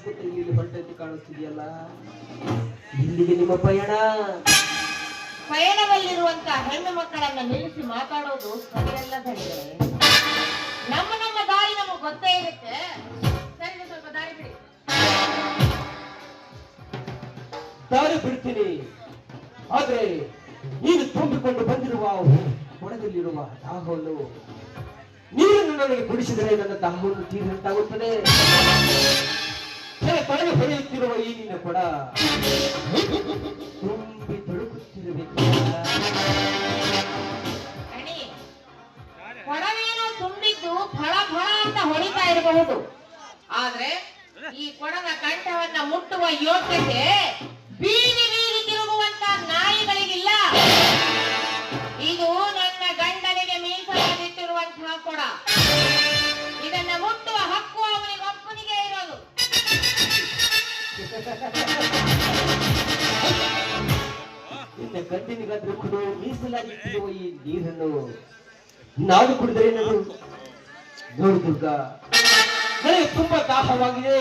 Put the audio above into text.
ಹಾಕುತ್ತಾ ಇಲ್ಲಿ ಹೊರಟಂತೆ ಕಾಣಿಸ್ತಿದೆಯಲ್ಲ, ಇಲ್ಲಿಗೆ ನಿಮ್ಮ ಪಯಣ? ಪಯಣದಲ್ಲಿರುವಂತಹ ಹೆಣ್ಣು ಮಕ್ಕಳನ್ನ ನಿಲ್ಲಿಸಿ ಮಾತಾಡೋದು ಸರಿಯಲ್ಲ ಧನಿಗಳೇ. ನಮ್ಮ ದಾರಿ ನಮಗೆ ಗೊತ್ತೇ ಇರುತ್ತೆ. ಸರಿ, ಸ್ವಲ್ಪ ದಾರಿ ಬಿಡಿ. ದಾರಿ ಬಿಡ್ತೀನಿ, ಆದ್ರೆ ನೀನು ತುಂಬಿಕೊಂಡು ಬಂದಿರುವ ಹೊಣದಲ್ಲಿರುವ ದಾಹವನ್ನು ನೀರನ್ನು ನನಗೆ ಕುಡಿಸಿದರೆ ನನ್ನ ದಾಹವನ್ನು ತೀರಿದಂತಾಗುತ್ತದೆ. ಪಡೆದು ಹೊಳೆಯುತ್ತಿರುವ ಈ ನಿನ್ನ ಕೊಡ ತುಂಬಿ ತೊಡಗುತ್ತಿರಬೇಕು. ಕೊಡವೇನೋ ತುಂಬಿದ್ದು ಫಳ ಫಳ ಅಂತ ಹೊಡಿತಾ ಇರಬಹುದು, ಆದ್ರೆ ಈ ಕೊಡದ ಕಂಠವನ್ನ ಮುಟ್ಟುವ ಯೋಗ್ಯತೆ ಬೀದಿ ಬೀದಿ ತಿರುಗುವಂತ ನಾಯಿಗಳಿಗಿಲ್ಲ. ಇದು ನನ್ನ ಗಂಡನಿಗೆ ಮೀಸಲಾಗಿಟ್ಟಿರುವಂತಹ ಕೊಡ. ಇದನ್ನ ಮುಟ್ಟುವ ಹಕ್ಕು ಅವನಿಗೊಬ್ಬನಿಗೆ ಇರೋದು. ನಿನ್ನ ಗಂಡನಿಗಾದ್ರೂ ಕೂಡ ಮೀಸಲಾಗಿಟ್ಟಿರುವ ಈ ನೀರನ್ನು ನಾನು ಕುಡಿದರೆ ನಾನು ನೋಡು ದುರ್ಗಾ, ನನಗೆ ತುಂಬಾ ದಾಹವಾಗಿದೆ.